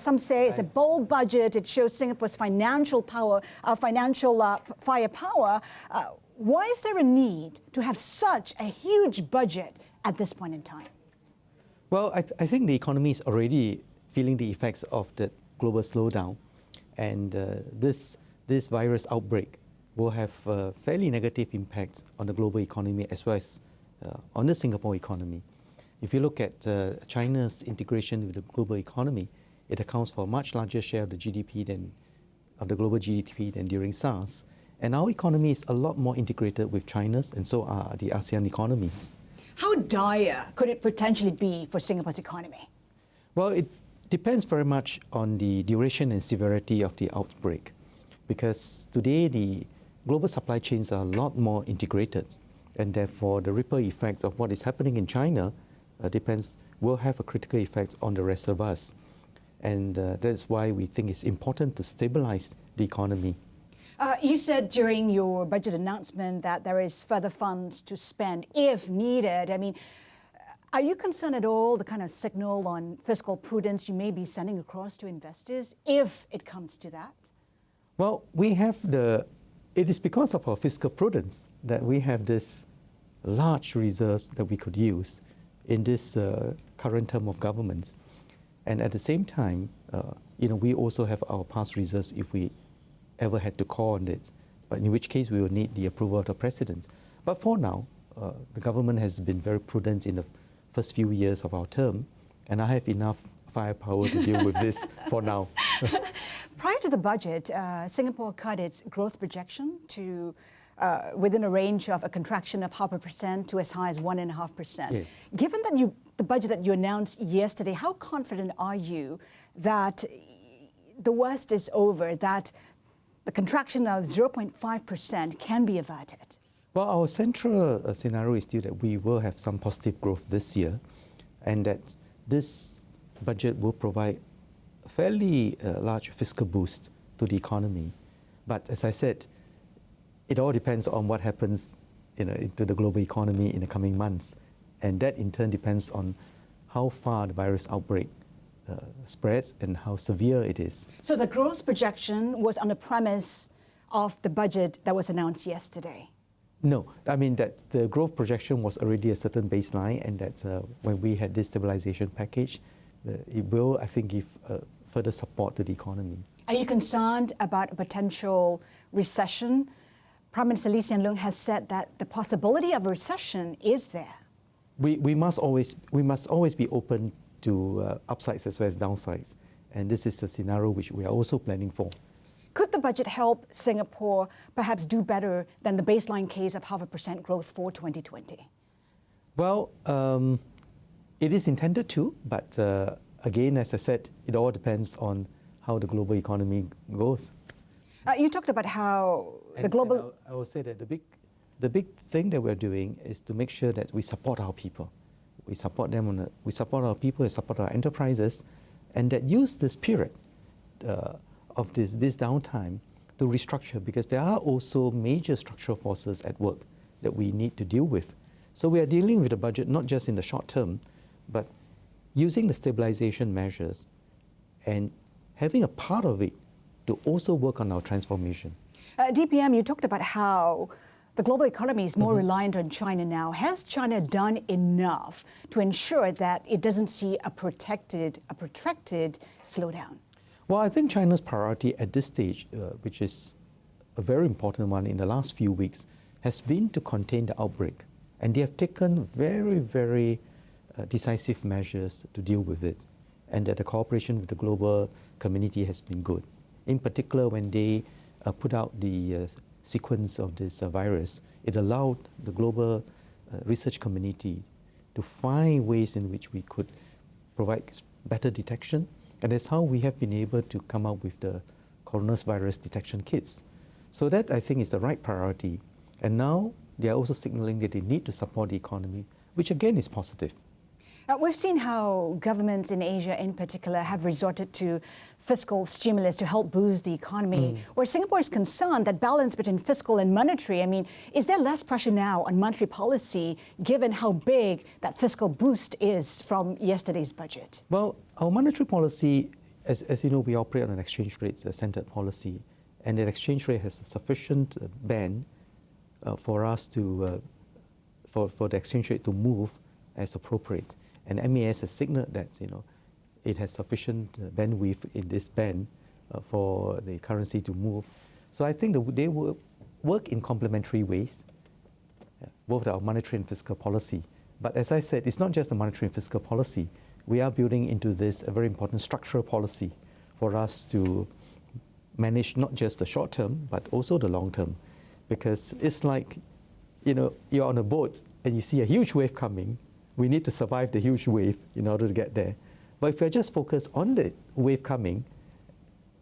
Some say it's a bold budget. It shows Singapore's financial power, firepower. Why is there a need to have such a huge budget at this point in time? Well, I think the economy is already feeling the effects of the global slowdown, and this virus outbreak will have a fairly negative impact on the global economy as well as on the Singapore economy. If you look at China's integration with the global economy, it accounts for a much larger share of the the global GDP than during SARS. And our economy is a lot more integrated with China's, and so are the ASEAN economies. How dire could it potentially be for Singapore's economy? Well, it depends very much on the duration and severity of the outbreak, because today the global supply chains are a lot more integrated, and therefore the ripple effect of what is happening in China will have a critical effect on the rest of us. And that's why we think it's important to stabilize the economy. You said during your budget announcement that there is further funds to spend if needed. I mean, are you concerned at all the kind of signal on fiscal prudence you may be sending across to investors if it comes to that? Well, it is because of our fiscal prudence that we have this large reserves that we could use in this current term of government. And at the same time, we also have our past reserves if we ever had to call on it, but in which case we will need the approval of the president. But for now, the government has been very prudent in the first few years of our term, and I have enough firepower to deal with this for now. Prior to the budget, Singapore cut its growth projection to within a range of a contraction of 0.5% to as high as 1.5%. Yes. Given that the budget that you announced yesterday, how confident are you that the worst is over, that the contraction of 0.5% can be averted? Well, our central scenario is still that we will have some positive growth this year, and that this budget will provide a fairly large fiscal boost to the economy. But as I said, it all depends on what happens into the global economy in the coming months. And that in turn depends on how far the virus outbreak spreads and how severe it is. So the growth projection was on the premise of the budget that was announced yesterday? No, I mean that the growth projection was already a certain baseline, and that when we had this stabilization package, it will, I think, give further support to the economy. Are you concerned about a potential recession? Prime Minister Lee Hsien Loong has said that the possibility of a recession is there. We must always be open to upsides as well as downsides, and this is a scenario which we are also planning for. Could the budget help Singapore perhaps do better than the baseline case of 0.5% growth for 2020? Well, it is intended to, but again, as I said, it all depends on how the global economy goes. You talked about how the global... I will say that the big thing that we're doing is to make sure that we support our people. We support them we support our people, we support our enterprises, and that use this period of this downtime to restructure, because there are also major structural forces at work that we need to deal with. So we are dealing with the budget not just in the short term, but using the stabilization measures and having a part of it to also work on our transformation. DPM, you talked about how the global economy is more reliant on China now. Has China done enough to ensure that it doesn't see a protracted slowdown? Well, I think China's priority at this stage, which is a very important one in the last few weeks, has been to contain the outbreak. And they have taken very, very decisive measures to deal with it. And that the cooperation with the global community has been good. In particular, when they put out the sequence of this virus, it allowed the global research community to find ways in which we could provide better detection. And that's how we have been able to come up with the coronavirus detection kits. So that, I think, is the right priority. And now they are also signaling that they need to support the economy, which again is positive. We've seen how governments in Asia in particular have resorted to fiscal stimulus to help boost the economy. Where Singapore is concerned that balance between fiscal and monetary, I mean, is there less pressure now on monetary policy given how big that fiscal boost is from yesterday's budget? Well, our monetary policy as you know, we operate on an exchange rate centered policy, and that exchange rate has a sufficient band for us to, for the exchange rate to move as appropriate. And MAS has signaled that, it has sufficient bandwidth in this band for the currency to move. So I think they will work in complementary ways, both our monetary and fiscal policy. But as I said, it's not just the monetary and fiscal policy. We are building into this a very important structural policy for us to manage not just the short term, but also the long term. Because it's like, you're on a boat and you see a huge wave coming. We need to survive the huge wave in order to get there. But if you're just focused on the wave coming,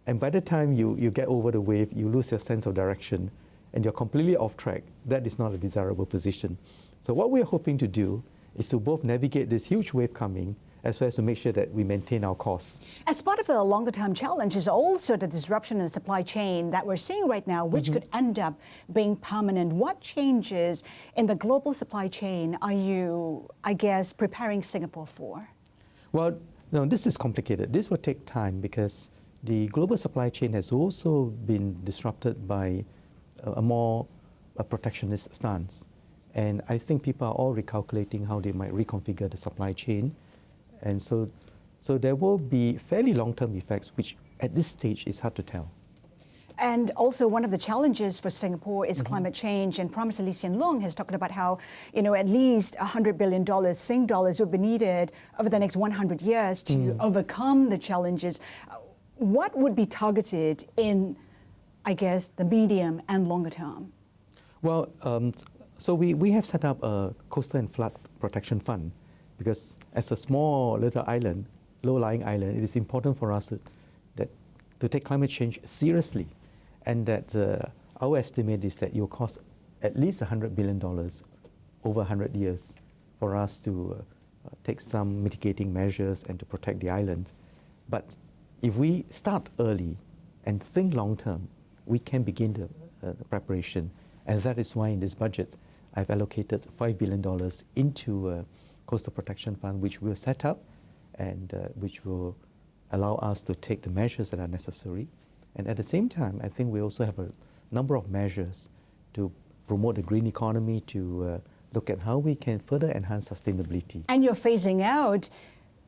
and by the time you get over the wave, you lose your sense of direction, and you're completely off track, that is not a desirable position. So what we're hoping to do is to both navigate this huge wave coming, as well as to make sure that we maintain our costs. As part of the longer term challenge is also the disruption in the supply chain that we're seeing right now, which could end up being permanent. What changes in the global supply chain are you, I guess, preparing Singapore for? Well, no, this is complicated. This will take time because the global supply chain has also been disrupted by a more protectionist stance. And I think people are all recalculating how they might reconfigure the supply chain. And so there will be fairly long-term effects, which at this stage is hard to tell. And also one of the challenges for Singapore is climate change. And Prime Minister Lee Hsien Loong has talked about how, at least $100 billion Sing dollars will be needed over the next 100 years to overcome the challenges. What would be targeted in, I guess, the medium and longer term? Well, so we have set up a coastal and flood protection fund because as a small little island, low-lying island, it is important for us to take climate change seriously. And that our estimate is that it will cost at least $100 billion over 100 years for us to take some mitigating measures and to protect the island. But if we start early and think long term, we can begin the preparation. And that is why in this budget, I've allocated $5 billion into a coastal protection fund, which we'll set up and which will allow us to take the measures that are necessary. And at the same time, I think we also have a number of measures to promote the green economy, to look at how we can further enhance sustainability. And you're phasing out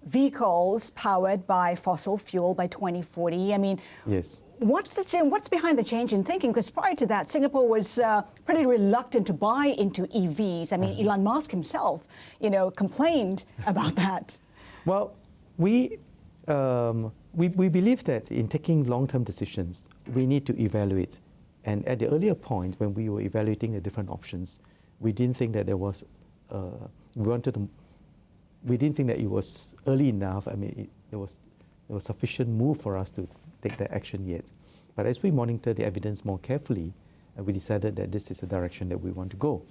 vehicles powered by fossil fuel by 2040. I mean, yes. What's behind the change in thinking? Because prior to that, Singapore was pretty reluctant to buy into EVs. I mean, Elon Musk himself, complained about that. Well, we believe that in taking long-term decisions, we need to evaluate. And at the earlier point, when we were evaluating the different options, we didn't think that there was, we didn't think that it was early enough. I mean, there was sufficient move for us to take that action yet. But as we monitor the evidence more carefully, we decided that this is the direction that we want to go.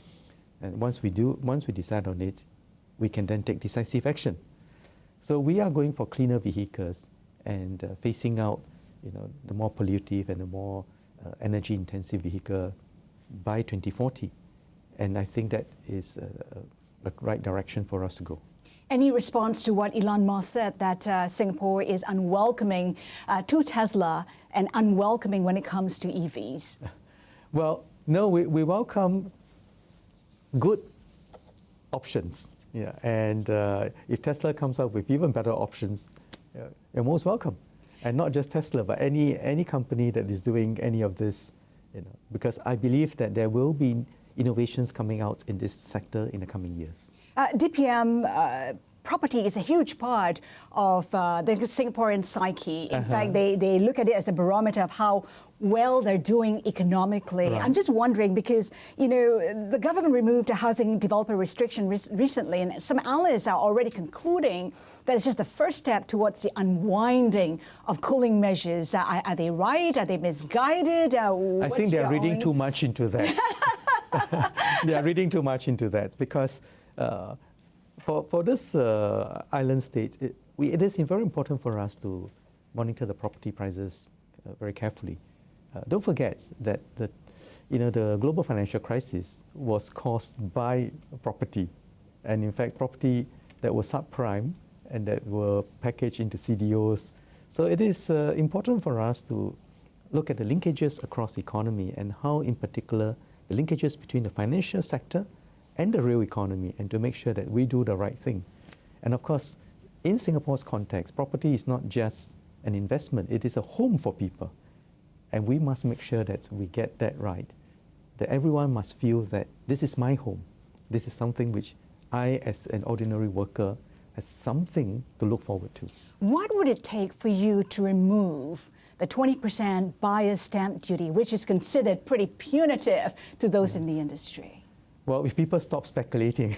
And once we decide on it, we can then take decisive action. So we are going for cleaner vehicles and phasing out, the more pollutive and the more energy-intensive vehicle by 2040. And I think that is a right direction for us to go. Any response to what Elon Musk said, that Singapore is unwelcoming to Tesla and unwelcoming when it comes to EVs? Well, no, we welcome good options. Yeah, and if Tesla comes up with even better options, you're most welcome. And not just Tesla, but any company that is doing any of this, because I believe that there will be innovations coming out in this sector in the coming years. DPM property is a huge part of the Singaporean psyche. In fact, they look at it as a barometer of how well they're doing economically. Right. I'm just wondering because, the government removed a housing developer restriction recently, and some analysts are already concluding that it's just the first step towards the unwinding of cooling measures. Are they right? Are they misguided? I think they're reading too much into that. They are reading too much into that because for this island state, it is very important for us to monitor the property prices very carefully. Don't forget that the global financial crisis was caused by property, and in fact, property that was subprime and that were packaged into CDOs. So it is important for us to look at the linkages across the economy and how, in particular, the linkages between the financial sector and the real economy, and to make sure that we do the right thing. And of course, in Singapore's context, property is not just an investment, it is a home for people. And we must make sure that we get that right, that everyone must feel that this is my home. This is something which I, as an ordinary worker, has something to look forward to. What would it take for you to remove the 20% buyer's stamp duty, which is considered pretty punitive to those in the industry? Well, if people stop speculating.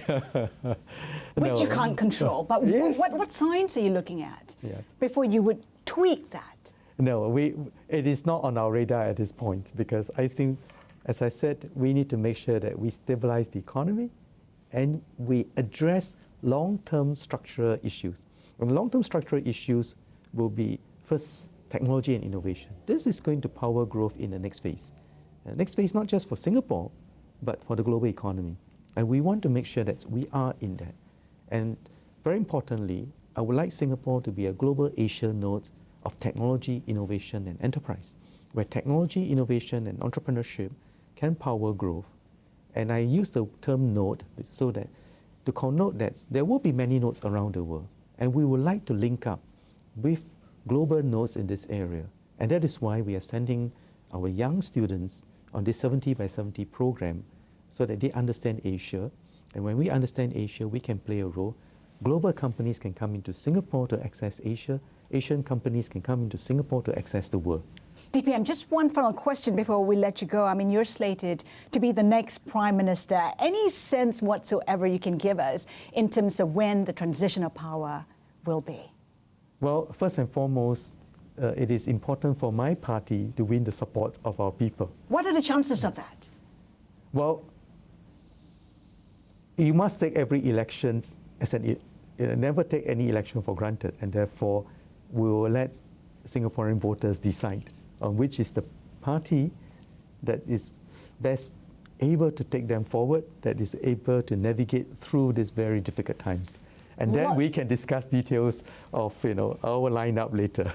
Which you can't control, but yes. what signs are you looking at Yes. before you would tweak that? No, it is not on our radar at this point, because I think, as I said, we need to make sure that we stabilize the economy and we address long-term structural issues. And long-term structural issues will be, first, technology and innovation. This is going to power growth in the next phase. The next phase, not just for Singapore, but for the global economy. And we want to make sure that we are in that. And very importantly, I would like Singapore to be a global Asia node of technology, innovation, and enterprise, where technology, innovation, and entrepreneurship can power growth. And I use the term node so that to connote that there will be many nodes around the world, and we would like to link up with global nodes in this area. And that is why we are sending our young students on this 70 by 70 program, so that they understand Asia. And when we understand Asia, we can play a role. Global companies can come into Singapore to access Asia. Asian companies can come into Singapore to access the world. DPM, just one final question before we let you go. I mean, you're slated to be the next Prime Minister. Any sense whatsoever you can give us in terms of when the transition of power will be? Well, first and foremost, it is important for my party to win the support of our people. What are the chances of that? Well, you must take every election as never take any election for granted, and therefore we will let Singaporean voters decide on which is the party that is best able to take them forward, that is able to navigate through these very difficult times. And then we can discuss details of our lineup later.